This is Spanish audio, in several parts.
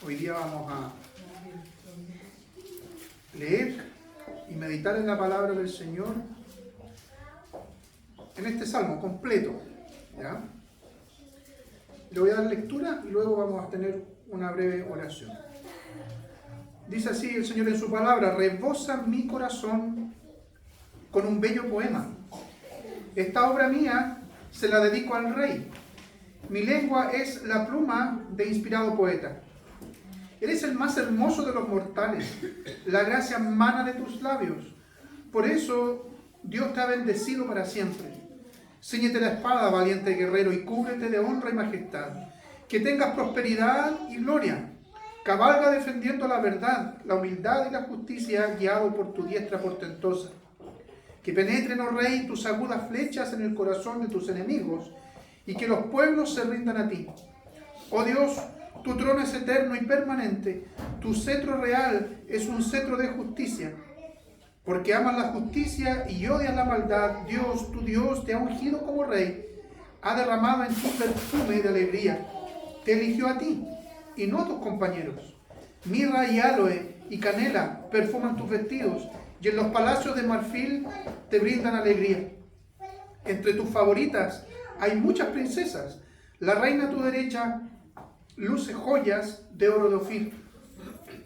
Hoy día vamos a leer y meditar en la palabra del Señor en este salmo completo, ¿ya? Le voy a dar lectura y luego vamos a tener una breve oración. Dice así el Señor en su palabra: rebosa mi corazón con un bello poema. Esta obra mía se la dedico al Rey. Mi lengua es la pluma de inspirado poeta. Eres el más hermoso de los mortales. La gracia mana de tus labios. Por eso Dios te ha bendecido para siempre. Cíñete la espada, valiente guerrero, y cúbrete de honra y majestad. Que tengas prosperidad y gloria. Cabalga defendiendo la verdad, la humildad y la justicia, guiado por tu diestra portentosa. Que penetren, oh Rey, tus agudas flechas en el corazón de tus enemigos, y que los pueblos se rindan a ti. Oh Dios, tu trono es eterno y permanente, tu cetro real es un cetro de justicia. Porque amas la justicia y odias la maldad, Dios, tu Dios, te ha ungido como Rey, ha derramado en ti perfume de alegría. Te eligió a ti y no a tus compañeros. Mirra y áloe y canela perfuman tus vestidos, y en los palacios de marfil te brindan alegría. Entre tus favoritas hay muchas princesas. La reina a tu derecha luce joyas de oro de Ofir.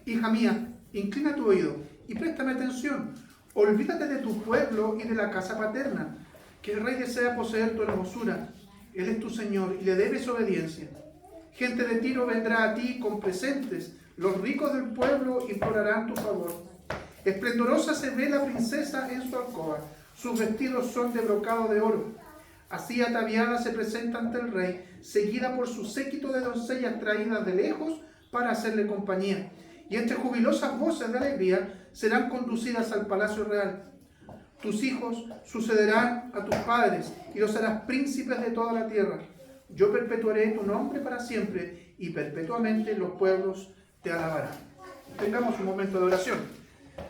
Hija mía, inclina tu oído y préstame atención. Olvídate de tu pueblo y de la casa paterna, que el Rey desea poseer tu hermosura. Él es tu Señor y le debes obediencia. Gente de Tiro vendrá a ti con presentes. Los ricos del pueblo implorarán tu favor. Esplendorosa se ve la princesa en su alcoba. Sus vestidos son de brocado de oro. Así ataviada se presenta ante el Rey, seguida por su séquito de doncellas traídas de lejos para hacerle compañía. Y entre jubilosas voces de alegría serán conducidas al palacio real. Tus hijos sucederán a tus padres y los harás príncipes de toda la tierra. Yo perpetuaré tu nombre para siempre y perpetuamente los pueblos te alabarán. Tengamos un momento de oración.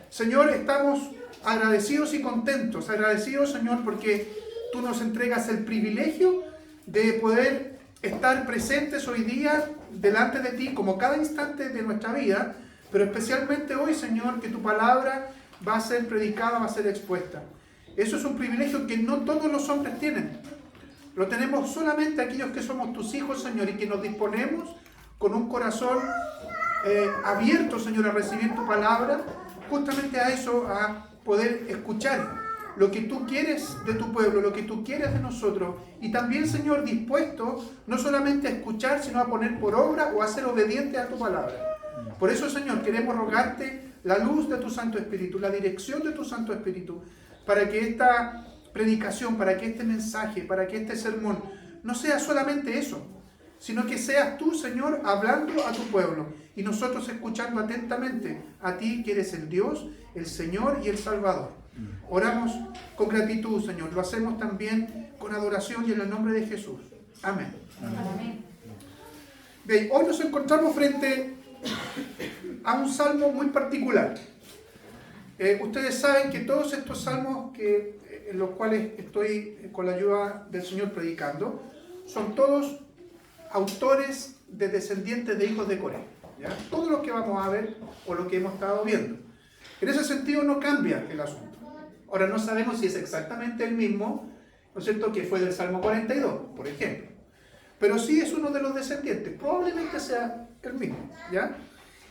Señor, estamos agradecidos y contentos. Agradecidos, Señor, porque tú nos entregas el privilegio de poder estar presentes hoy día delante de ti, como cada instante de nuestra vida, pero especialmente hoy, Señor, que tu palabra va a ser predicada, va a ser expuesta. Eso es un privilegio que no todos los hombres tienen. Lo tenemos solamente aquellos que somos tus hijos, Señor, y que nos disponemos con un corazón abierto, Señor, a recibir tu palabra, justamente a eso, a poder escuchar lo que tú quieres de tu pueblo, lo que tú quieres de nosotros, y también, Señor, dispuesto no solamente a escuchar, sino a poner por obra o a ser obediente a tu palabra. Por eso, Señor, queremos rogarte la luz de tu Santo Espíritu, la dirección de tu Santo Espíritu, para que esta predicación, para que este mensaje, para que este sermón no sea solamente eso, sino que seas tú, Señor, hablando a tu pueblo y nosotros escuchando atentamente a ti, que eres el Dios, el Señor y el Salvador. Oramos con gratitud, Señor. Lo hacemos también con adoración y en el nombre de Jesús. Amén. Amén. Bien, hoy nos encontramos frente a un salmo muy particular. Ustedes saben que todos estos salmos en los cuales estoy con la ayuda del Señor predicando, son todos autores de descendientes de hijos de Coré. ¿Ya? Todo lo que vamos a ver o lo que hemos estado viendo. En ese sentido no cambia el asunto. Ahora no sabemos si es exactamente el mismo, ¿no es cierto?, que fue del Salmo 42, por ejemplo. Pero sí es uno de los descendientes, probablemente sea el mismo, ¿ya?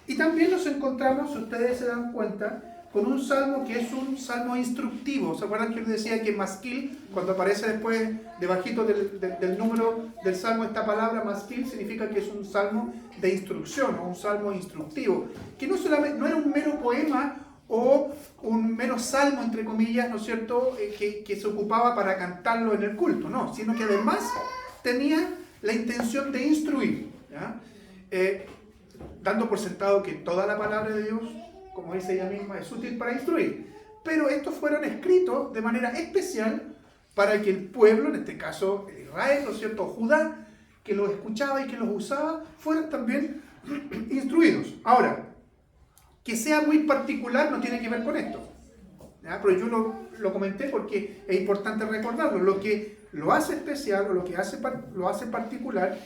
Y también nos encontramos, si ustedes se dan cuenta, con un salmo que es un salmo instructivo. ¿Se acuerdan que les decía que masquil, cuando aparece después, debajito del número del salmo, esta palabra masquil significa que es un salmo de instrucción, o un salmo instructivo, que no era un mero poema o un mero salmo, entre comillas, ¿no es cierto?, que se ocupaba para cantarlo en el culto, no, sino que además tenía la intención de instruir, ¿ya? Dando por sentado que toda la palabra de Dios, como dice ella misma, es útil para instruir. Pero estos fueron escritos de manera especial para que el pueblo, en este caso el Israel, ¿no es cierto?, Judá, que los escuchaba y que los usaba, fueran también instruidos. Ahora, que sea muy particular no tiene que ver con esto, ¿ya? Pero yo lo comenté porque es importante recordarlo. Lo que lo hace especial o lo que lo hace particular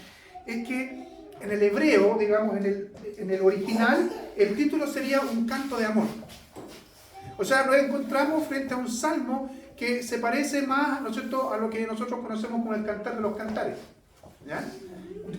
es que en el hebreo, digamos, en el original el título sería un canto de amor. O sea, nos encontramos frente a un salmo que se parece más, ¿no es cierto?, a lo que nosotros conocemos como el Cantar de los Cantares, ¿ya?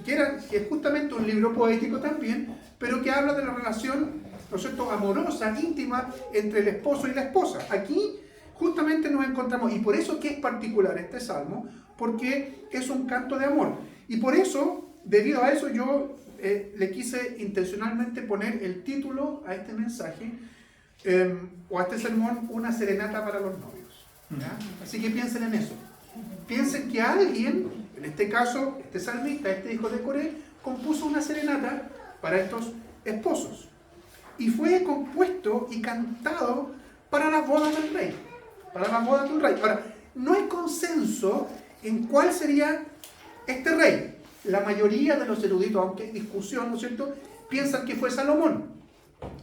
Que es justamente un libro poético también, pero que habla de la relación, ¿no es cierto?, amorosa, íntima entre el esposo y la esposa. Aquí justamente nos encontramos, y por eso que es particular este salmo, porque es un canto de amor. Y por eso, debido a eso, yo le quise intencionalmente poner el título a este mensaje, o a este sermón, Una serenata para los novios, ¿ya? Así que piensen en eso. Piensen que alguien, en este caso, este salmista, este hijo de Coré, compuso una serenata para estos esposos. Y fue compuesto y cantado para las bodas del rey. Para las bodas del rey. Ahora, no hay consenso en cuál sería este rey. La mayoría de los eruditos, aunque hay discusión, ¿no es cierto?, piensan que fue Salomón,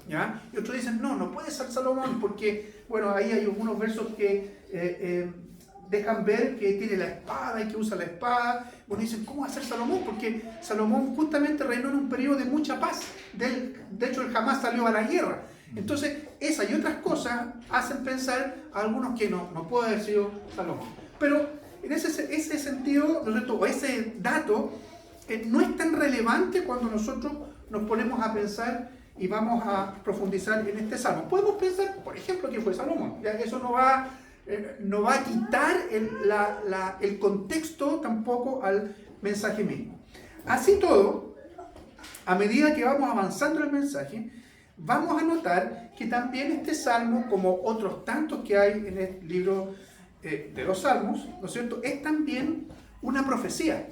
¿ya? Y otros dicen, no puede ser Salomón, porque, bueno, ahí hay algunos versos que dejan ver que tiene la espada y que usa la espada. Bueno, dicen, ¿cómo va a ser Salomón? Porque Salomón justamente reinó en un periodo de mucha paz. De hecho, él jamás salió a la guerra. Entonces, esa y otras cosas hacen pensar a algunos que no puede haber sido Salomón. Pero en ese sentido, ¿no es cierto?, o ese dato no es tan relevante cuando nosotros nos ponemos a pensar y vamos a profundizar en este salmo. Podemos pensar, por ejemplo, que fue Salomón. Ya, eso no va a quitar el contexto tampoco al mensaje mismo. Así todo, a medida que vamos avanzando en el mensaje, vamos a notar que también este salmo, como otros tantos que hay en el libro de los salmos, ¿no es cierto?, es también una profecía.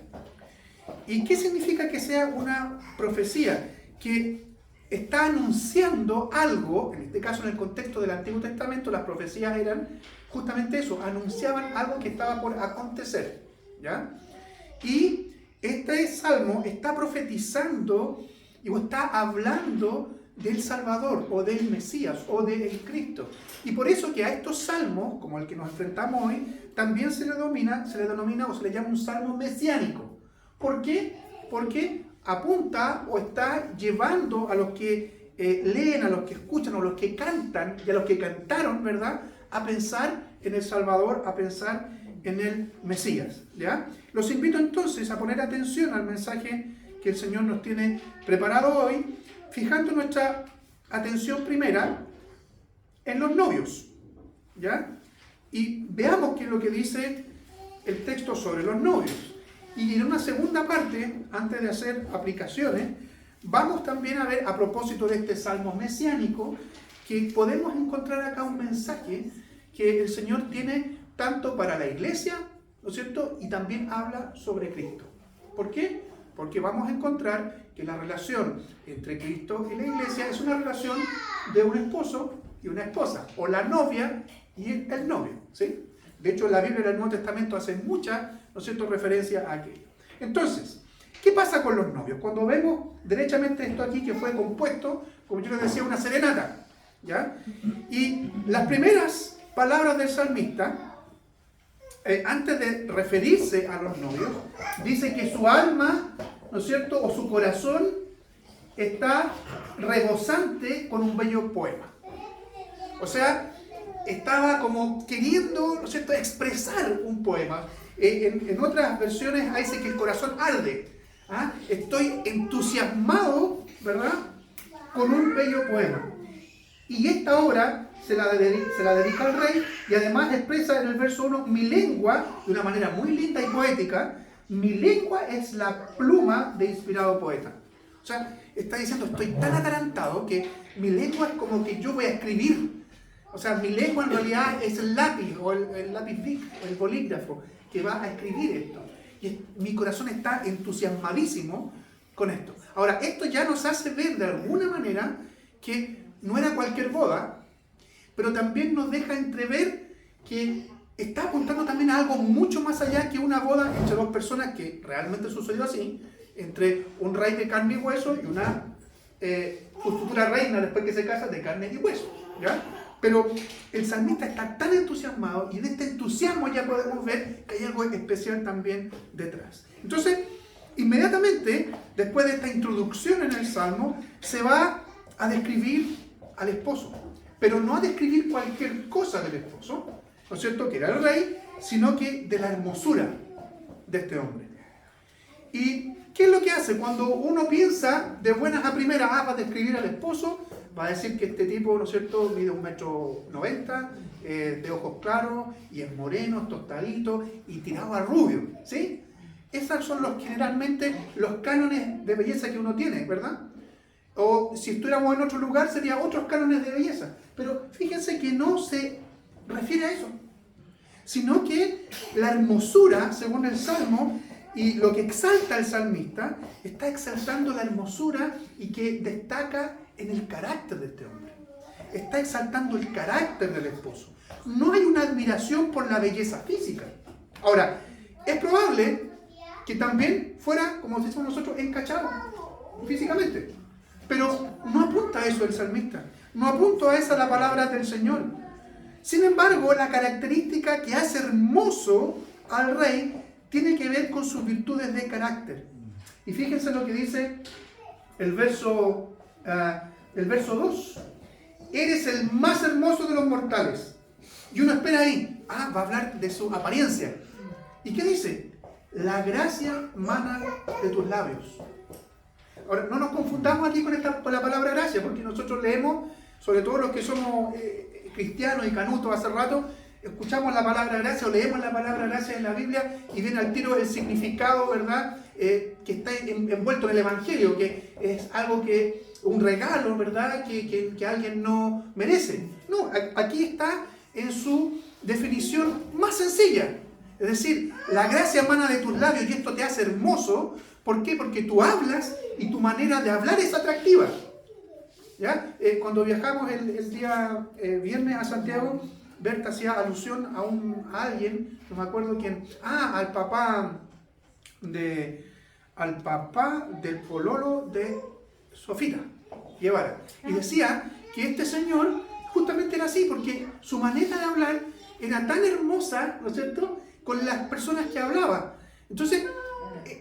¿Y qué significa que sea una profecía? Que está anunciando algo. En este caso, en el contexto del Antiguo Testamento, las profecías eran justamente eso, anunciaban algo que estaba por acontecer, ¿ya? Y este salmo está profetizando o está hablando del Salvador, o del Mesías, o del Cristo. Y por eso que a estos salmos, como el que nos enfrentamos hoy, también se le denomina o se le llama un salmo mesiánico. ¿Por qué? Porque apunta o está llevando a los que leen, a los que escuchan, a los que cantan y a los que cantaron, ¿verdad?, a pensar en el Salvador, a pensar en el Mesías, ¿ya? Los invito entonces a poner atención al mensaje que el Señor nos tiene preparado hoy, fijando nuestra atención primera en los novios, ¿ya? Y veamos qué es lo que dice el texto sobre los novios. Y en una segunda parte, antes de hacer aplicaciones, vamos también a ver, a propósito de este salmo mesiánico, que podemos encontrar acá un mensaje que el Señor tiene tanto para la iglesia, ¿no es cierto?, y también habla sobre Cristo. ¿Por qué? Porque vamos a encontrar que la relación entre Cristo y la iglesia es una relación de un esposo y una esposa, o la novia y el novio, ¿sí? De hecho, la Biblia del Nuevo Testamento hace mucha, ¿no es cierto?, referencia a aquello. Entonces, ¿qué pasa con los novios? Cuando vemos derechamente esto aquí que fue compuesto, como yo les decía, una serenata, ¿ya? Y las primeras palabras del salmista, antes de referirse a los novios, dice que su alma, ¿no es cierto?, o su corazón está rebosante con un bello poema. O sea, estaba como queriendo, ¿no es cierto?, expresar un poema. En otras versiones dice que el corazón arde. ¿Ah? Estoy entusiasmado, ¿verdad?, con un bello poema. Y esta obra se la dedica al rey, y además expresa en el verso 1, mi lengua, de una manera muy linda y poética, mi lengua es la pluma de inspirado poeta. O sea, está diciendo, estoy tan atarantado que mi lengua es como que yo voy a escribir. O sea, mi lengua en realidad es el lápiz, o el lápiz Bic, o el bolígrafo, que va a escribir esto. Y mi corazón está entusiasmadísimo con esto. Ahora, esto ya nos hace ver de alguna manera que no era cualquier boda, pero también nos deja entrever que está apuntando también a algo mucho más allá que una boda entre dos personas, que realmente sucedió así, entre un rey de carne y hueso y una futura reina después que se casa de carne y hueso, ¿ya? Pero el salmista está tan entusiasmado, y de este entusiasmo ya podemos ver que hay algo especial también detrás. Entonces, Inmediatamente, después de esta introducción en el Salmo, se va a describir al esposo. Pero no a describir cualquier cosa del esposo, ¿no es cierto?, que era el rey, sino que de la hermosura de este hombre. ¿Y qué es lo que hace? Cuando uno piensa de buenas a primeras, va a describir al esposo, va a decir que este tipo, ¿no es cierto?, mide 1,90 m, de ojos claros, y es moreno, tostadito, y tirado a rubio, ¿sí? Esos son generalmente los cánones de belleza que uno tiene, ¿verdad? O si estuviéramos en otro lugar, serían otros cánones de belleza. Pero fíjense que no se refiere a eso, sino que la hermosura, según el Salmo, y lo que exalta el salmista, está exaltando la hermosura y que destaca en el carácter de este hombre. Está exaltando el carácter del esposo. No hay una admiración por la belleza física. Ahora, es probable que también fuera, como decimos nosotros, encachado físicamente. Pero no apunta a eso el salmista. No apunta a esa la palabra del Señor. Sin embargo, la característica que hace hermoso al rey tiene que ver con sus virtudes de carácter. Y fíjense lo que dice el verso 2. Eres el más hermoso de los mortales. Y uno espera ahí. Va a hablar de su apariencia. ¿Y qué dice? La gracia mana de tus labios. Ahora, no nos confundamos aquí con la palabra gracia, porque nosotros leemos, sobre todo los que somos cristianos y canutos hace rato, escuchamos la palabra gracia o leemos la palabra gracia en la Biblia y viene al tiro el significado, ¿verdad?, que está envuelto en el Evangelio, que es algo un regalo, ¿verdad?, que alguien no merece. No, aquí está en su definición más sencilla. Es decir, la gracia emana de tus labios y esto te hace hermoso. ¿Por qué? Porque tú hablas y tu manera de hablar es atractiva. ¿Ya? Cuando viajamos el día viernes a Santiago, Berta hacía alusión a alguien, no me acuerdo quién, al papá del pololo de Sofita Guevara. Y decía que este señor justamente era así, porque su manera de hablar era tan hermosa, ¿no es cierto?, con las personas que hablaba. Entonces,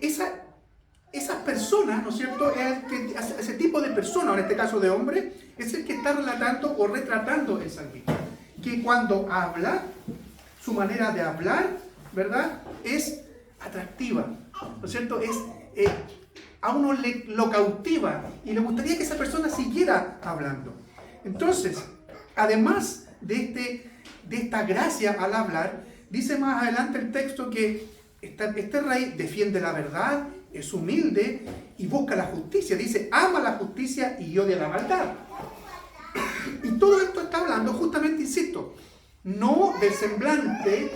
esas personas, ¿no es cierto?, ese tipo de persona, en este caso de hombre, es el que está relatando o retratando el salmista. Que cuando habla, su manera de hablar, ¿verdad?, es atractiva, ¿no es cierto?, a uno lo cautiva y le gustaría que esa persona siguiera hablando. Entonces, además de esta gracia al hablar, dice más adelante el texto que este rey defiende la verdad, es humilde y busca la justicia. Dice, ama la justicia y odia la maldad. Y todo esto está hablando justamente, insisto, no del semblante,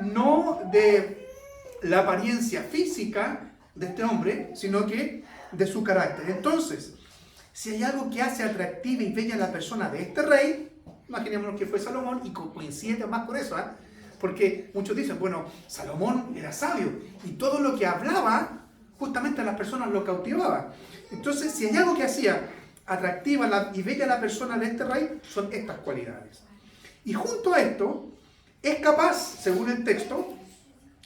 no de la apariencia física de este hombre, sino que de su carácter. Entonces, si hay algo que hace atractiva y bella a la persona de este rey, imaginémonos que fue Salomón, y coincide más con eso, porque muchos dicen, bueno, Salomón era sabio, y todo lo que hablaba, justamente a las personas lo cautivaba. Entonces, si hay algo que hacía atractiva y bella a la persona de este rey, son estas cualidades. Y junto a esto, es capaz, según el texto,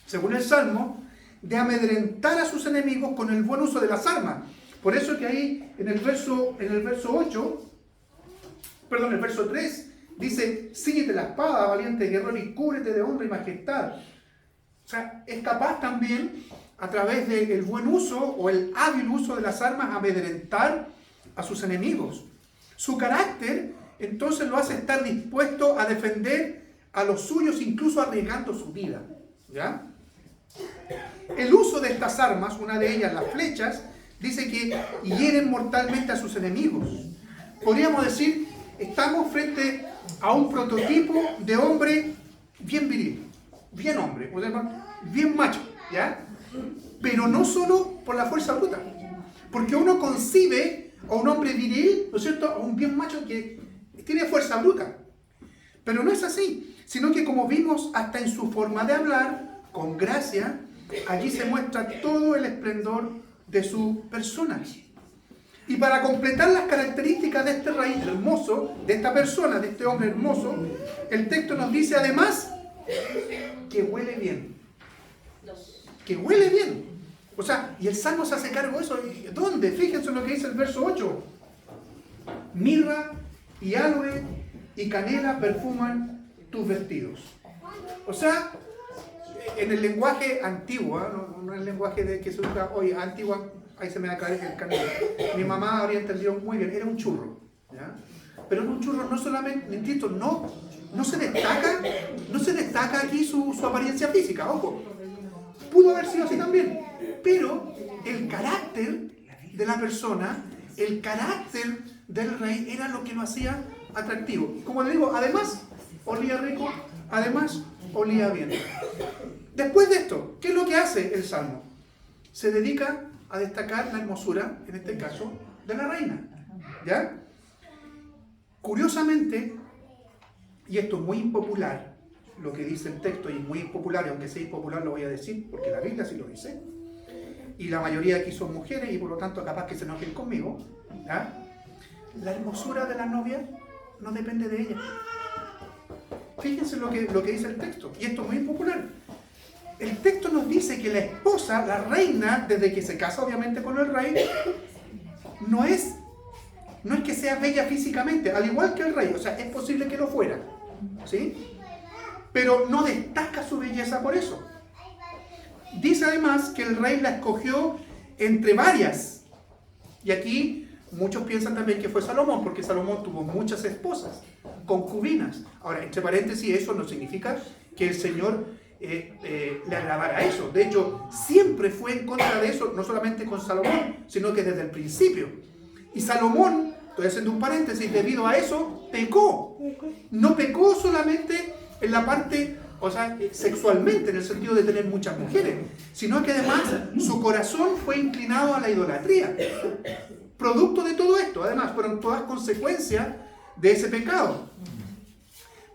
según el Salmo, de amedrentar a sus enemigos con el buen uso de las armas. Por eso que ahí en el verso 3, dice, cíñete la espada, valiente guerrero, y cúbrete de honra y majestad. O sea, es capaz también, a través del buen uso o el hábil uso de las armas, amedrentar a sus enemigos. Su carácter, entonces, lo hace estar dispuesto a defender a los suyos, incluso arriesgando su vida. ¿Ya? El uso de estas armas, una de ellas, las flechas, dice que hieren mortalmente a sus enemigos. Podríamos decir, estamos frente a un prototipo de hombre bien viril, bien hombre, bien macho, ¿ya? Pero no solo por la fuerza bruta, porque uno concibe a un hombre viril, ¿no es cierto?, a un bien macho que tiene fuerza bruta. Pero no es así, sino que como vimos hasta en su forma de hablar, con gracia, allí se muestra todo el esplendor de su persona. Y para completar las características de este rey hermoso, de esta persona, de este hombre hermoso, el texto nos dice además que huele bien. Que huele bien. O sea, y el Salmo se hace cargo de eso. ¿Dónde? Fíjense lo que dice el verso 8. Mirra y aloe y canela perfuman tus vestidos. O sea, en el lenguaje antiguo, no el lenguaje de que se usa hoy, antiguo, ahí se me va a caer el canela. Mi mamá habría entendido muy bien, era un churro, ¿ya? Pero en un churro no solamente, insisto, no se destaca aquí su apariencia física, ojo. Pudo haber sido así también, pero el carácter de la persona, el carácter del rey era lo que lo hacía atractivo. Como le digo, además olía rico, además olía bien. Después de esto, ¿qué es lo que hace el Salmo? Se dedica a destacar la hermosura, en este caso, de la reina. ¿Ya? Curiosamente, y esto es muy impopular, lo que dice el texto, y muy impopular, y aunque sea impopular lo voy a decir, porque la Biblia sí lo dice, y la mayoría aquí son mujeres, y por lo tanto capaz que se enojen conmigo, ¿ya? La hermosura de la novia no depende de ella. Fíjense lo que dice el texto, y esto es muy impopular. El texto nos dice que la esposa, la reina, desde que se casa obviamente con el rey, no es que sea bella físicamente, al igual que el rey, o sea, es posible que lo fuera, ¿sí? Pero no destaca su belleza por eso. Dice además que el rey la escogió entre varias. Y aquí muchos piensan también que fue Salomón, porque Salomón tuvo muchas esposas, concubinas. Ahora, entre paréntesis, eso no significa que el Señor le agradara eso. De hecho, siempre fue en contra de eso, no solamente con Salomón, sino que desde el principio. Y Salomón, estoy haciendo un paréntesis, debido a eso, pecó. No pecó solamente en la parte, o sea, sexualmente, en el sentido de tener muchas mujeres, sino que además su corazón fue inclinado a la idolatría. Producto de todo esto, además, fueron todas consecuencias de ese pecado.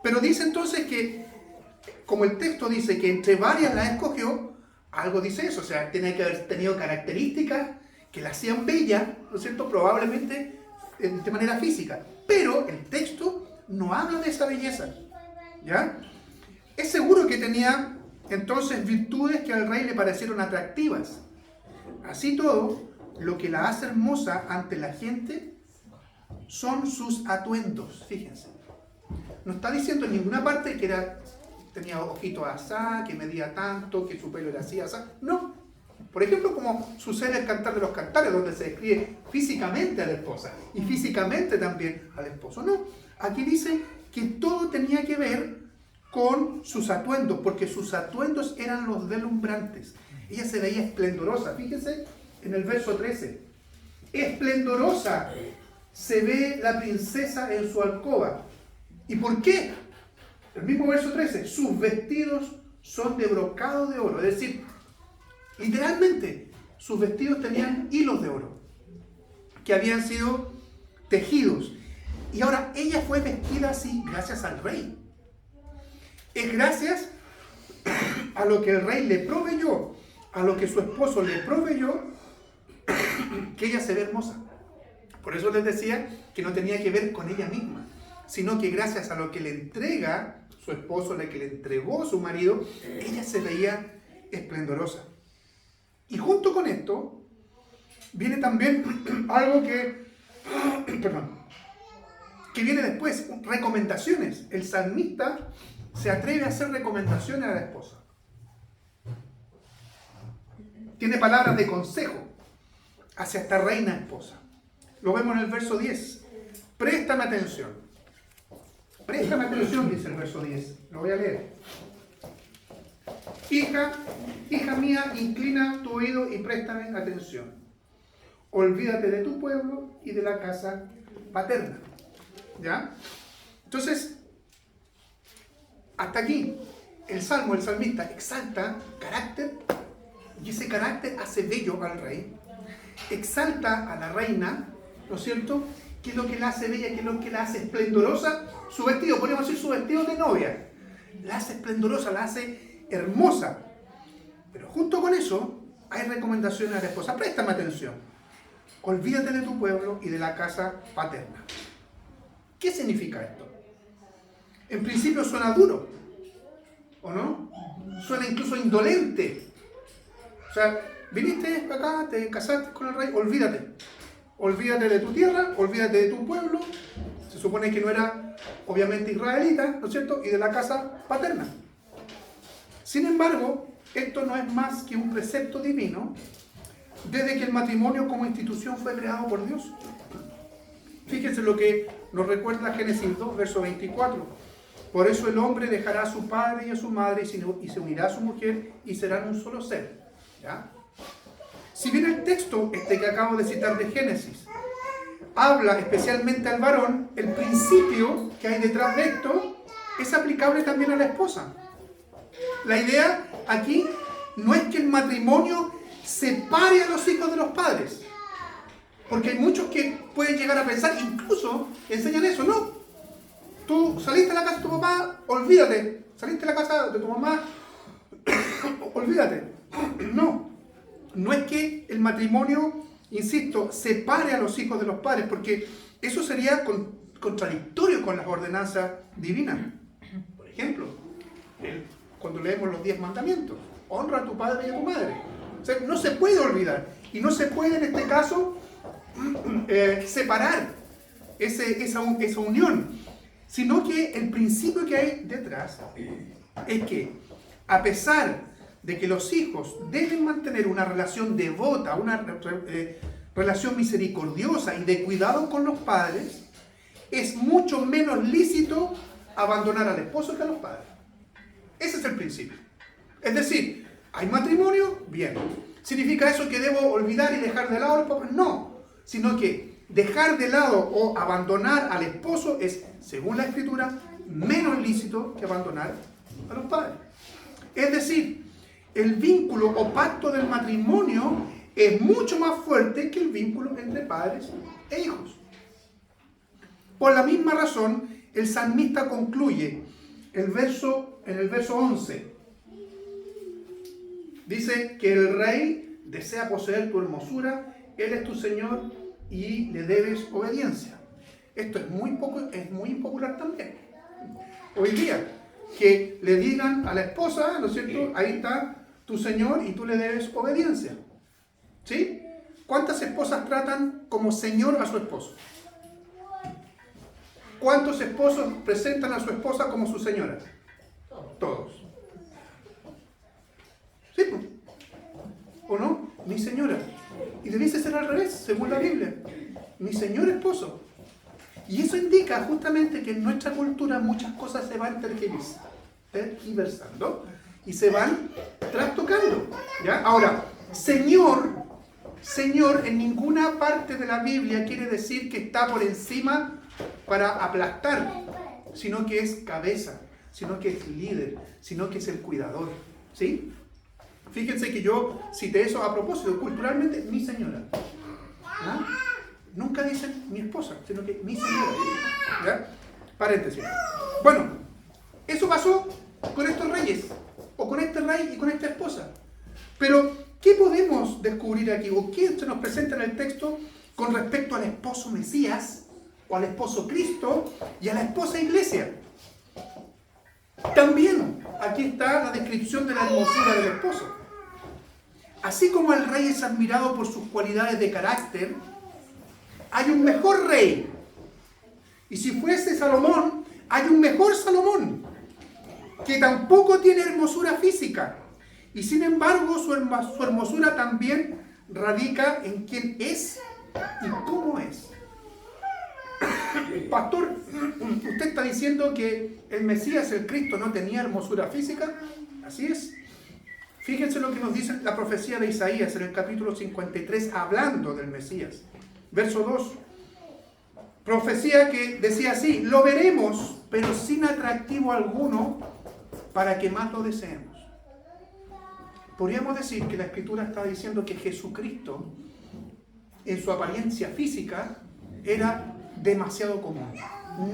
Pero dice entonces que, como el texto dice que entre varias la escogió, algo dice eso, o sea, tiene que haber tenido características que la hacían bella, ¿no es cierto?, probablemente de manera física. Pero el texto no habla de esa belleza, ¿ya? Es seguro que tenía entonces virtudes que al rey le parecieron atractivas. Así todo, lo que la hace hermosa ante la gente son sus atuendos, fíjense. No está diciendo en ninguna parte que tenía ojitos asá, que medía tanto, que su pelo era así, asá. No. Por ejemplo, como sucede en el Cantar de los Cantares, donde se describe físicamente a la esposa y físicamente también al esposo. No. Aquí dice que todo tenía que ver con sus atuendos, porque sus atuendos eran los deslumbrantes. Ella se veía esplendorosa. Fíjense en el verso 13. Esplendorosa se ve la princesa en su alcoba. ¿Y por qué? El mismo verso 13. Sus vestidos son de brocado de oro. Es decir, literalmente, sus vestidos tenían hilos de oro que habían sido tejidos. Y ahora ella fue vestida así gracias al rey. Es gracias a lo que el rey le proveyó, a lo que su esposo le proveyó, que ella se ve hermosa. Por eso les decía que no tenía que ver con ella misma, sino que gracias a lo que le entrega su esposo, lo que le entregó su marido, ella se veía esplendorosa. Y junto con esto, viene también algo que viene después, recomendaciones. El salmista se atreve a hacer recomendaciones a la esposa. Tiene palabras de consejo hacia esta reina esposa. Lo vemos en el verso 10. Préstame atención. Préstame atención, dice el verso 10. Lo voy a leer. Hija mía, inclina tu oído y préstame atención. Olvídate de tu pueblo y de la casa paterna. ¿Ya? Entonces, hasta aquí, el salmista exalta carácter, y ese carácter hace bello al rey. Exalta a la reina, ¿no es cierto? ¿Qué es lo que la hace bella? ¿Qué es lo que la hace esplendorosa? Su vestido, podemos decir su vestido de novia. La hace esplendorosa, la hace hermosa. Pero junto con eso, hay recomendaciones a la esposa. Préstame atención. Olvídate de tu pueblo y de la casa paterna. ¿Qué significa esto? En principio suena duro, ¿o no? Suena incluso indolente. O sea, viniste acá, te casaste con el rey, olvídate. Olvídate de tu tierra, olvídate de tu pueblo. Se supone que no era, obviamente, israelita, ¿no es cierto? Y de la casa paterna. Sin embargo, esto no es más que un precepto divino desde que el matrimonio como institución fue creado por Dios. Fíjense lo que nos recuerda Génesis 2, verso 24. Por eso el hombre dejará a su padre y a su madre y se unirá a su mujer y serán un solo ser. ¿Ya? Si bien el texto que acabo de citar de Génesis habla especialmente al varón, el principio que hay detrás de esto es aplicable también a la esposa. La idea aquí no es que el matrimonio separe a los hijos de los padres, porque hay muchos que pueden llegar a pensar, incluso enseñan eso, no. Tú saliste de la casa de tu papá, olvídate. Saliste de la casa de tu mamá, olvídate. No es que el matrimonio, insisto, separe a los hijos de los padres, porque eso sería contradictorio con las ordenanzas divinas. Por ejemplo, cuando leemos los 10 mandamientos, honra a tu padre y a tu madre. O sea, no se puede olvidar, y no se puede en este caso separar esa unión, sino que el principio que hay detrás es que, a pesar de que los hijos deben mantener una relación devota, una relación misericordiosa y de cuidado con los padres, es mucho menos lícito abandonar al esposo que a los padres. Ese es el principio. Es decir, ¿hay matrimonio? Bien. ¿Significa eso que debo olvidar y dejar de lado al papá? No, sino que dejar de lado o abandonar al esposo es, según la Escritura, menos lícito que abandonar a los padres. Es decir, el vínculo o pacto del matrimonio es mucho más fuerte que el vínculo entre padres e hijos. Por la misma razón, el salmista concluye en el verso 11. Dice que el rey desea poseer tu hermosura, él es tu Señor y le debes obediencia. Esto es muy impopular también. Hoy día, que le digan a la esposa, ¿no es cierto? Ahí está tu Señor y tú le debes obediencia. ¿Sí? ¿Cuántas esposas tratan como Señor a su esposo? ¿Cuántos esposos presentan a su esposa como su señora? Todos. ¿Sí? ¿O no? Mi señora. Y debiese ser al revés, según la Biblia. Mi señor esposo. Y eso indica justamente que en nuestra cultura muchas cosas se van tergiversando y se van trastocando. ¿Ya? Ahora, Señor en ninguna parte de la Biblia quiere decir que está por encima para aplastar, sino que es cabeza, sino que es líder, sino que es el cuidador. ¿Sí? Fíjense que yo cité eso a propósito, culturalmente, mi señora. ¿Ah? Nunca dicen mi esposa, sino que mi señora. ¿Ya? Paréntesis. Bueno, eso pasó con estos reyes, o con este rey y con esta esposa. Pero, ¿qué podemos descubrir aquí? ¿O qué se nos presenta en el texto con respecto al esposo Mesías, o al esposo Cristo, y a la esposa Iglesia? También aquí está la descripción de la hermosura del esposo. Así como el rey es admirado por sus cualidades de carácter, hay un mejor rey. Y si fuese Salomón, hay un mejor Salomón, que tampoco tiene hermosura física. Y sin embargo, su hermosura también radica en quién es y cómo es. Pastor, ¿usted está diciendo que el Mesías, el Cristo, no tenía hermosura física? Así es. Fíjense lo que nos dice la profecía de Isaías en el capítulo 53, hablando del Mesías. Verso 2. Profecía que decía así: lo veremos, pero sin atractivo alguno, para que más lo deseemos. Podríamos decir que la Escritura está diciendo que Jesucristo, en su apariencia física, era demasiado común.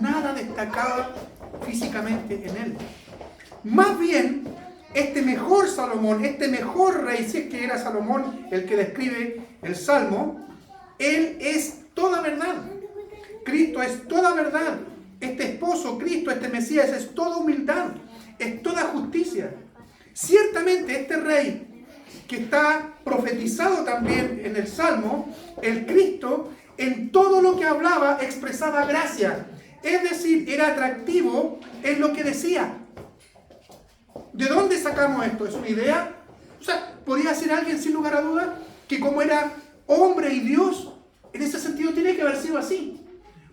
Nada destacaba físicamente en él. Más bien, este mejor Salomón, este mejor rey, si es que era Salomón el que describe el Salmo, él es toda verdad. Cristo es toda verdad. Este esposo, Cristo, este Mesías, es toda humildad, es toda justicia. Ciertamente este rey que está profetizado también en el Salmo, el Cristo en todo lo que hablaba expresaba gracia. Es decir, era atractivo en lo que decía. ¿De dónde sacamos esto? ¿Es una idea? O sea, podría decir alguien sin lugar a dudas que como era hombre y Dios, en ese sentido tiene que haber sido así.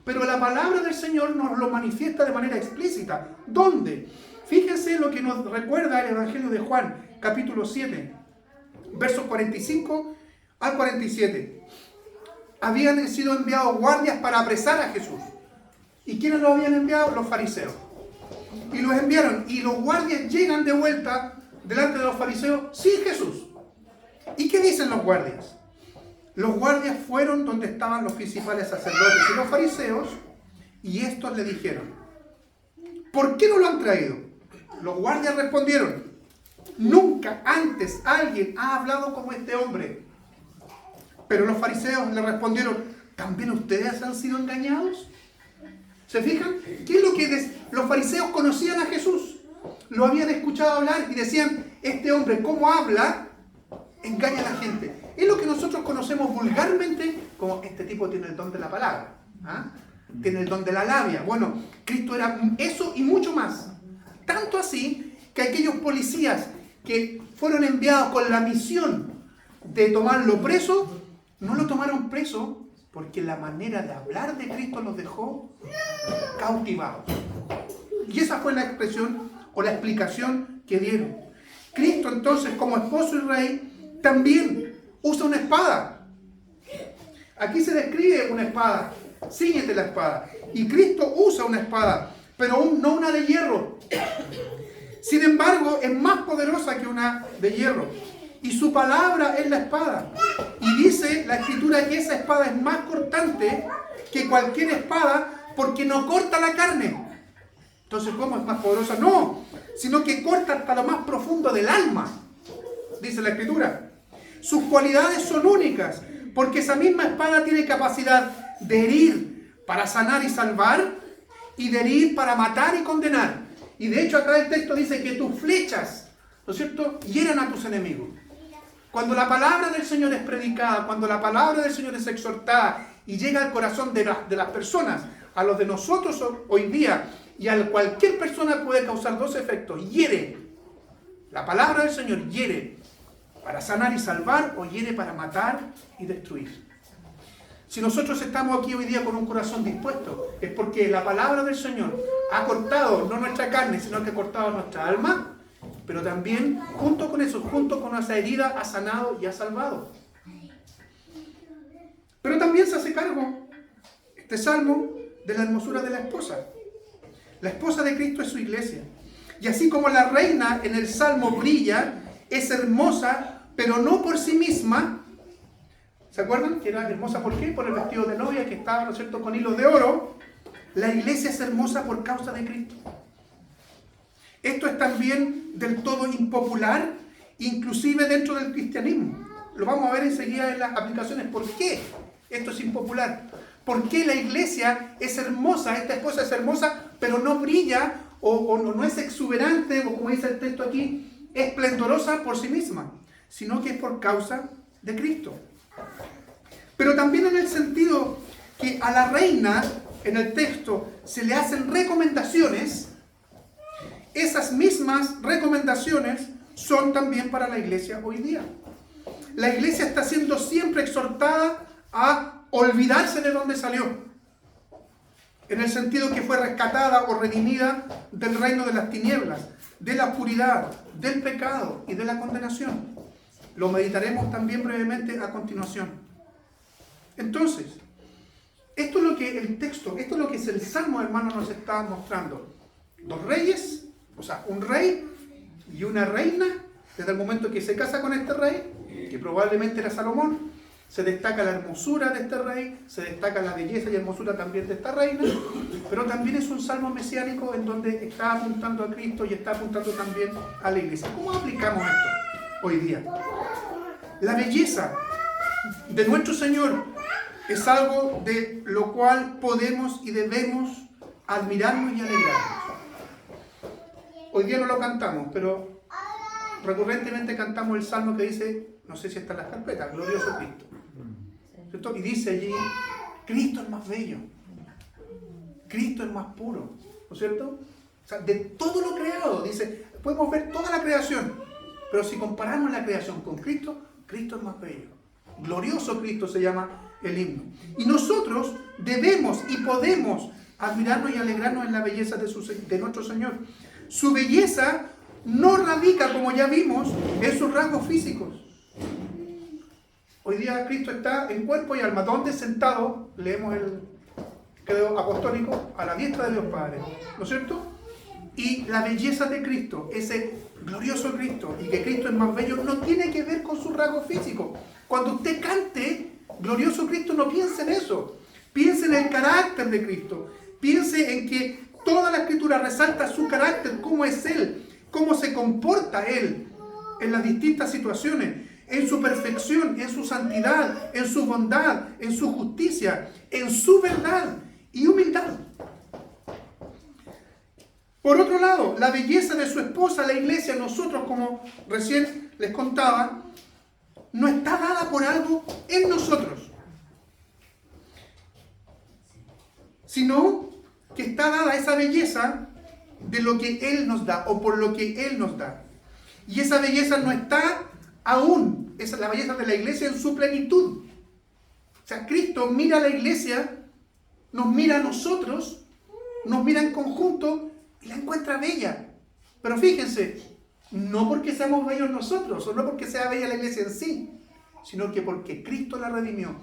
Pero la palabra del Señor nos lo manifiesta de manera explícita. ¿Dónde? Fíjense lo que nos recuerda el Evangelio de Juan, capítulo 7, versos 45 al 47. Habían sido enviados guardias para apresar a Jesús. ¿Y quiénes lo habían enviado? Los fariseos. Y los enviaron. Y los guardias llegan de vuelta delante de los fariseos sin Jesús. ¿Y qué dicen los guardias? Los guardias fueron donde estaban los principales sacerdotes y los fariseos, y estos le dijeron: ¿por qué no lo han traído? Los guardias respondieron: nunca antes alguien ha hablado como este hombre. Pero los fariseos le respondieron: ¿también ustedes han sido engañados? ¿Se fijan? ¿Qué es lo que los fariseos conocían a Jesús? Lo habían escuchado hablar y decían: este hombre, ¿cómo habla? Engaña a la gente. Es lo que nosotros conocemos vulgarmente como: este tipo tiene el don de la palabra, ¿ah? Tiene el don de la labia. Bueno, Cristo era eso y mucho más. Tanto así que aquellos policías que fueron enviados con la misión de tomarlo preso, no lo tomaron preso porque la manera de hablar de Cristo los dejó cautivados. Y esa fue la expresión o la explicación que dieron. Cristo entonces, como esposo y rey, también usa una espada. Aquí se describe una espada: cíñete la espada. Y Cristo usa una espada, pero no una de hierro. Sin embargo, es más poderosa que una de hierro. Y su palabra es la espada. Y dice la Escritura que esa espada es más cortante que cualquier espada porque no corta la carne. Entonces, ¿cómo es más poderosa? No, sino que corta hasta lo más profundo del alma, dice la Escritura. Sus cualidades son únicas, porque esa misma espada tiene capacidad de herir para sanar y salvar, y de herir para matar y condenar. Y de hecho acá el texto dice que tus flechas, ¿no es cierto?, hieren a tus enemigos. Cuando la palabra del Señor es predicada, cuando la palabra del Señor es exhortada y llega al corazón de las personas, a los de nosotros hoy día, y a cualquier persona puede causar dos efectos: hiere. La palabra del Señor hiere para sanar y salvar, o hiere para matar y destruir. Si nosotros estamos aquí hoy día con un corazón dispuesto, es porque la palabra del Señor ha cortado no nuestra carne, sino que ha cortado nuestra alma, pero también junto con eso, junto con esa herida, ha sanado y ha salvado. Pero también se hace cargo este salmo de la hermosura de la esposa. La esposa de Cristo es su iglesia. Y así como la reina en el salmo brilla, es hermosa, pero no por sí misma. ¿Se acuerdan? Que era hermosa, ¿por qué? Por el vestido de novia que estaba, ¿no es cierto?, con hilos de oro. La iglesia es hermosa por causa de Cristo. Esto es también del todo impopular, inclusive dentro del cristianismo. Lo vamos a ver enseguida en las aplicaciones. ¿Por qué esto es impopular? ¿Por qué la iglesia es hermosa? Esta esposa es hermosa, pero no brilla o no es exuberante, o como dice el texto aquí, esplendorosa por sí misma, sino que es por causa de Cristo. Pero también en el sentido que a la reina, en el texto, se le hacen recomendaciones. Esas mismas recomendaciones son también para la iglesia hoy día. La iglesia está siendo siempre exhortada a olvidarse de dónde salió, en el sentido que fue rescatada o redimida del reino de las tinieblas, de la oscuridad, del pecado y de la condenación. Lo meditaremos también brevemente a continuación. Entonces, esto es lo que el texto, esto es lo que el Salmo, hermano, nos está mostrando. Dos reyes, o sea, un rey y una reina, desde el momento que se casa con este rey, que probablemente era Salomón. Se destaca la hermosura de este rey, se destaca la belleza y hermosura también de esta reina, pero también es un salmo mesiánico en donde está apuntando a Cristo y está apuntando también a la iglesia. ¿Cómo aplicamos esto hoy día? La belleza de nuestro Señor es algo de lo cual podemos y debemos admirarnos y alegrarnos. Hoy día no lo cantamos, pero recurrentemente cantamos el salmo que dice, no sé si está en las carpetas, glorioso Cristo. ¿Cierto? Y dice allí, Cristo es más bello, Cristo es más puro, ¿no es cierto? O sea, de todo lo creado, dice, podemos ver toda la creación, pero si comparamos la creación con Cristo, Cristo es más bello. Glorioso Cristo se llama el himno. Y nosotros debemos y podemos admirarnos y alegrarnos en la belleza de nuestro Señor. Su belleza no radica, como ya vimos, en sus rasgos físicos. Hoy día Cristo está en cuerpo y alma. ¿Dónde sentado? Leemos el credo apostólico, a la diestra de Dios Padre, ¿no es cierto? Y la belleza de Cristo, ese glorioso Cristo, y que Cristo es más bello, no tiene que ver con sus rasgos físicos. Cuando usted cante glorioso Cristo, no piense en eso. Piense en el carácter de Cristo. Piense en que toda la Escritura resalta su carácter, cómo es Él, cómo se comporta Él en las distintas situaciones, en su perfección, en su santidad, en su bondad, en su justicia, en su verdad y humildad. Por otro lado, la belleza de su esposa, la iglesia, nosotros, como recién les contaba, no está dada por algo en nosotros, sino que está dada esa belleza de lo que Él nos da o por lo que Él nos da. Y esa belleza no está aún, esa es la belleza de la iglesia en su plenitud. O sea, Cristo mira a la iglesia, nos mira a nosotros, nos mira en conjunto y la encuentra bella. Pero fíjense, no porque seamos bellos nosotros, o no porque sea bella la iglesia en sí, sino que porque Cristo la redimió,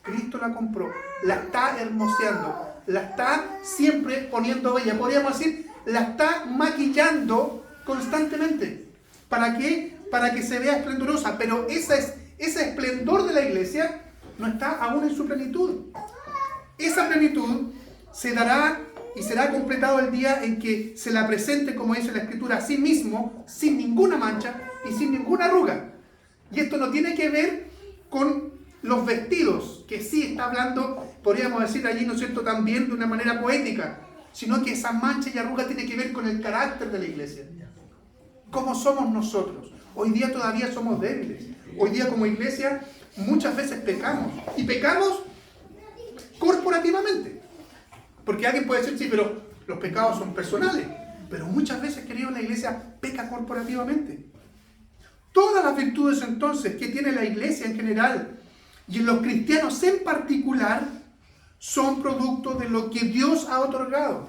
Cristo la compró, la está hermoseando, la está siempre poniendo bella. Podríamos decir, la está maquillando constantemente. ¿Para qué? Para que se vea esplendorosa. Pero ese esplendor de la iglesia no está aún en su plenitud. Esa plenitud se dará y será completado el día en que se la presente, como dice la Escritura, a sí mismo, sin ninguna mancha y sin ninguna arruga. Y esto no tiene que ver con los vestidos, que sí está hablando, podríamos decir allí, ¿no es cierto?, también de una manera poética, sino que esa mancha y arruga tiene que ver con el carácter de la iglesia. ¿Cómo somos nosotros? Hoy día todavía somos débiles. Hoy día como iglesia muchas veces pecamos. Y pecamos corporativamente. Porque alguien puede decir, sí, pero los pecados son personales. Pero muchas veces, queridos, la iglesia peca corporativamente. Todas las virtudes entonces que tiene la iglesia en general y en los cristianos en particular son producto de lo que Dios ha otorgado.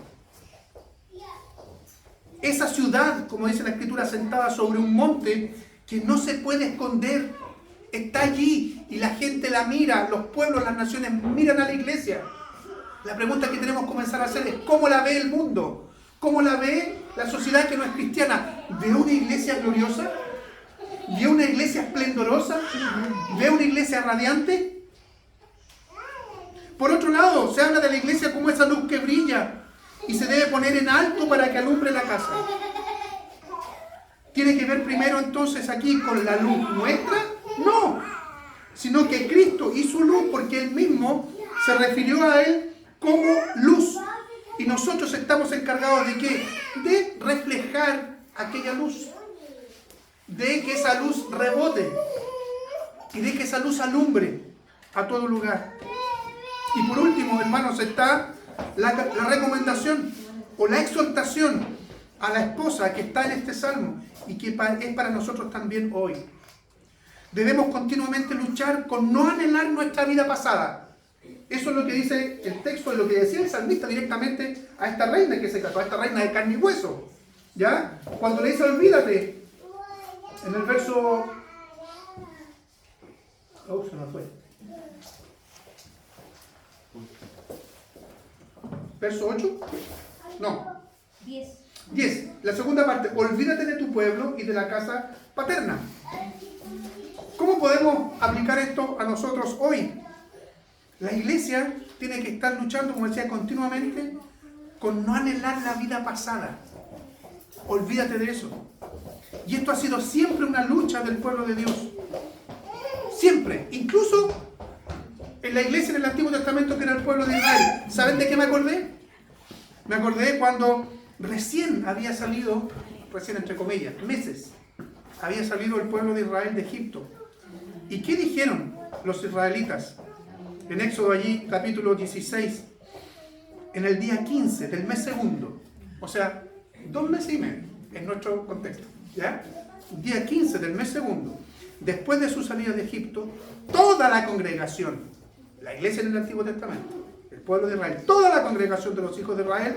Esa ciudad, como dice la Escritura, sentada sobre un monte que no se puede esconder, está allí y la gente la mira, los pueblos, las naciones miran a la iglesia. La pregunta que tenemos que comenzar a hacer es ¿cómo la ve el mundo? ¿Cómo la ve la sociedad que no es cristiana? ¿Ve una iglesia gloriosa? ¿Ve una iglesia esplendorosa? ¿Ve una iglesia radiante? Por otro lado, se habla de la iglesia como esa luz que brilla y se debe poner en alto para que alumbre la casa. ¿Tiene que ver primero entonces aquí con la luz nuestra? No, sino que Cristo y su luz, porque Él mismo se refirió a Él como luz. Y nosotros estamos encargados ¿de qué? De reflejar aquella luz. De que esa luz rebote. Y de que esa luz alumbre a todo lugar. Y por último, hermanos, está la recomendación o la exhortación a la esposa que está en este salmo y que es para nosotros también hoy. Debemos continuamente luchar con no anhelar nuestra vida pasada. Eso es lo que dice el texto, es lo que decía el salmista directamente a esta reina que se casó, a esta reina de carne y hueso. ¿Ya? Cuando le dice olvídate, en el verso... Oh, se me fue. ¿Verso 8? No. 10. La segunda parte. Olvídate de tu pueblo y de la casa paterna. ¿Cómo podemos aplicar esto a nosotros hoy? La iglesia tiene que estar luchando, como decía, continuamente con no anhelar la vida pasada. Olvídate de eso. Y esto ha sido siempre una lucha del pueblo de Dios. Siempre. Incluso en la iglesia en el Antiguo Testamento, que era el pueblo de Israel. ¿Saben de qué me acordé? Me acordé cuando recién había salido, recién entre comillas, meses, había salido el pueblo de Israel de Egipto. ¿Y qué dijeron los israelitas? En Éxodo allí, capítulo 16, en el día 15 del mes segundo, o sea, 2 meses y medio en nuestro contexto, ¿ya? Día 15 del mes segundo, después de su salida de Egipto, toda la congregación, la iglesia en el Antiguo Testamento, el pueblo de Israel, toda la congregación de los hijos de Israel,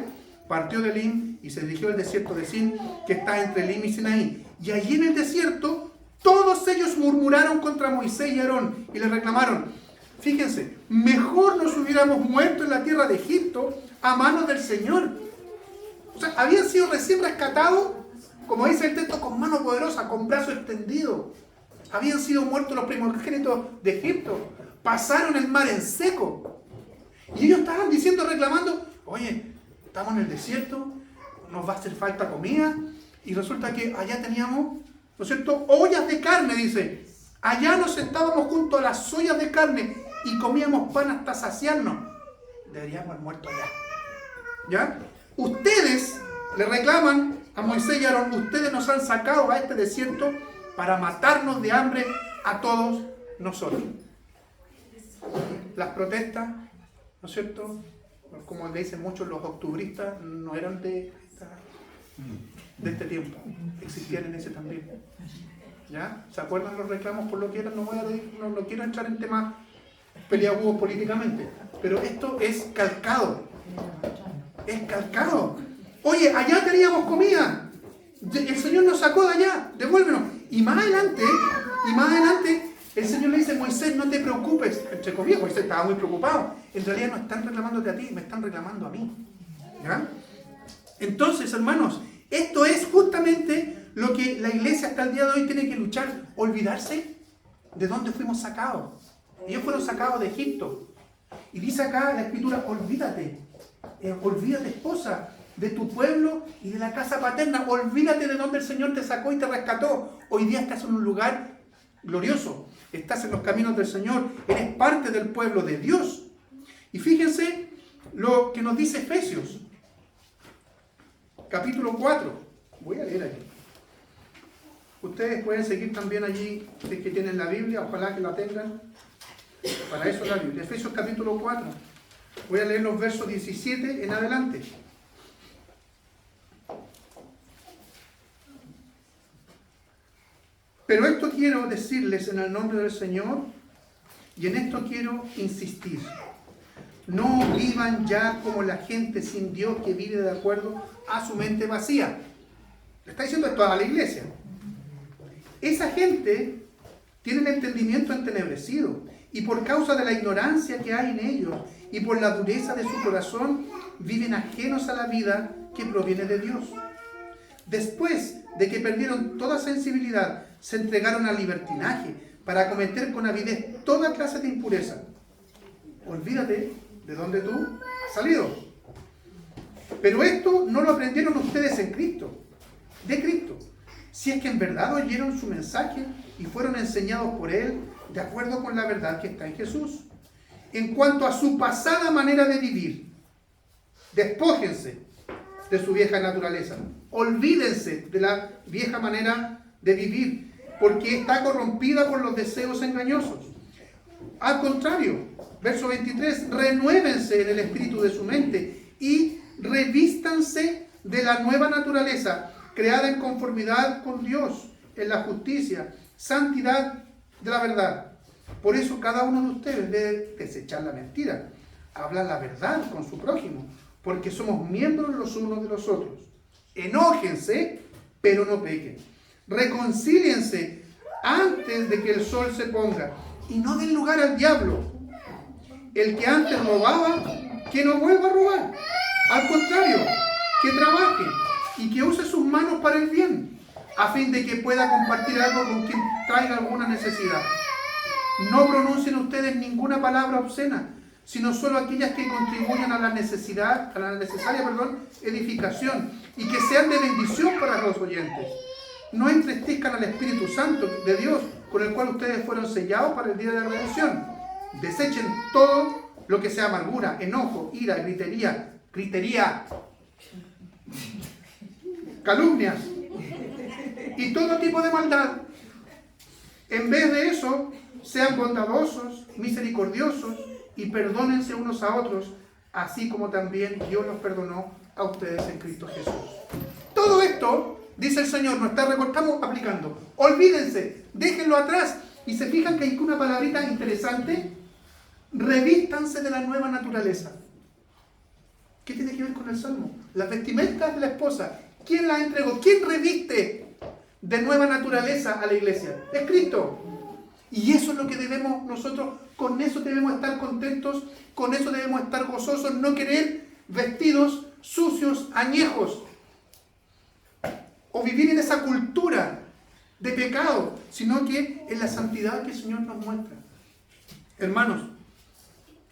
partió de Elim y se dirigió al desierto de Sin, que está entre Elim y Sinaí. Y allí en el desierto, todos ellos murmuraron contra Moisés y Aarón y le reclamaron: fíjense, mejor nos hubiéramos muerto en la tierra de Egipto a manos del Señor. O sea, habían sido recién rescatados, como dice el texto, con mano poderosa, con brazo extendido. Habían sido muertos los primogénitos de Egipto. Pasaron el mar en seco. Y ellos estaban diciendo, reclamando: oye, estamos en el desierto, nos va a hacer falta comida. Y resulta que allá teníamos, ¿no es cierto?, ollas de carne, dice. Allá nos sentábamos junto a las ollas de carne y comíamos pan hasta saciarnos. Deberíamos haber muerto allá. ¿Ya? Ustedes le reclaman a Moisés y Aarón: ustedes nos han sacado a este desierto para matarnos de hambre a todos nosotros. Las protestas, ¿no es cierto?, como le dicen muchos los octubristas, no eran de este tiempo, existían en ese también. ¿Ya? ¿Se acuerdan los reclamos por lo que eran? No quiero entrar en temas peliagudos políticamente, pero esto es calcado. Es calcado. Oye, allá teníamos comida. El Señor nos sacó de allá, devuélvenos. Y más adelante, el Señor le dice: Moisés, no te preocupes. Entre comillas, Moisés estaba muy preocupado. En realidad no están reclamándote a ti, me están reclamando a mí. ¿Ya? Entonces, hermanos, esto es justamente lo que la iglesia hasta el día de hoy tiene que luchar. Olvidarse de dónde fuimos sacados. Ellos fueron sacados de Egipto. Y dice acá la Escritura: olvídate, esposa, de tu pueblo y de la casa paterna. Olvídate de donde el Señor te sacó y te rescató. Hoy día estás en un lugar glorioso. Estás en los caminos del Señor. Eres parte del pueblo de Dios. Y fíjense lo que nos dice Efesios, capítulo 4. Voy a leer aquí. Ustedes pueden seguir también allí, si es que tienen la Biblia, ojalá que la tengan. Para eso la Biblia. Efesios capítulo 4. Voy a leer los versos 17 en adelante. Pero esto quiero decirles en el nombre del Señor, y en esto quiero insistir. No vivan ya como la gente sin Dios que vive de acuerdo a su mente vacía. Le está diciendo esto a la iglesia. Esa gente tiene el entendimiento entenebrecido, y por causa de la ignorancia que hay en ellos y por la dureza de su corazón, viven ajenos a la vida que proviene de Dios. Después de que perdieron toda sensibilidad, se entregaron al libertinaje para cometer con avidez toda clase de impureza. Olvídate de dónde tú has salido. Pero esto no lo aprendieron ustedes en Cristo, de Cristo, si es que en verdad oyeron su mensaje y fueron enseñados por Él de acuerdo con la verdad que está en Jesús. En cuanto a su pasada manera de vivir, despójense de su vieja naturaleza. Olvídense de la vieja manera de vivir, porque está corrompida por los deseos engañosos. Al contrario, verso 23, renuévense en el espíritu de su mente y revístanse de la nueva naturaleza, creada en conformidad con Dios, en la justicia, santidad de la verdad. Por eso cada uno de ustedes debe desechar la mentira, hablar la verdad con su prójimo, porque somos miembros los unos de los otros. Enójense, pero no pequen. Reconcíliense antes de que el sol se ponga y no den lugar al diablo. El que antes robaba, que no vuelva a robar. Al contrario, que trabaje y que use sus manos para el bien, a fin de que pueda compartir algo con quien traiga alguna necesidad. No pronuncien ustedes ninguna palabra obscena, sino solo aquellas que contribuyan a la necesaria edificación y que sean de bendición para los oyentes. No entristezcan al Espíritu Santo de Dios, con el cual ustedes fueron sellados para el día de la redención. Desechen todo lo que sea amargura, enojo, ira, gritería, calumnias, y todo tipo de maldad. En vez de eso, sean bondadosos, misericordiosos y perdónense unos a otros, así como también Dios los perdonó a ustedes en Cristo Jesús. Todo esto, dice el Señor, nos estamos aplicando. Olvídense, déjenlo atrás. Y se fijan que hay una palabrita interesante. Revístanse de la nueva naturaleza. ¿Qué tiene que ver con el Salmo? Las vestimentas de la esposa. ¿Quién las entregó? ¿Quién reviste de nueva naturaleza a la iglesia? Es Cristo. Y eso es lo que debemos nosotros, con eso debemos estar contentos, con eso debemos estar gozosos, no querer vestidos sucios, añejos, o vivir en esa cultura de pecado, sino que en la santidad que el Señor nos muestra. Hermanos,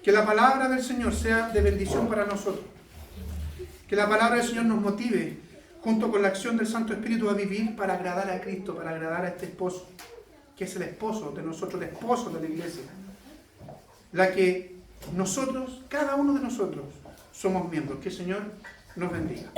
que la palabra del Señor sea de bendición para nosotros. Que la palabra del Señor nos motive, junto con la acción del Santo Espíritu, a vivir para agradar a Cristo, para agradar a este esposo, que es el esposo de nosotros, el esposo de la iglesia, la que nosotros, cada uno de nosotros, somos miembros. Que el Señor nos bendiga.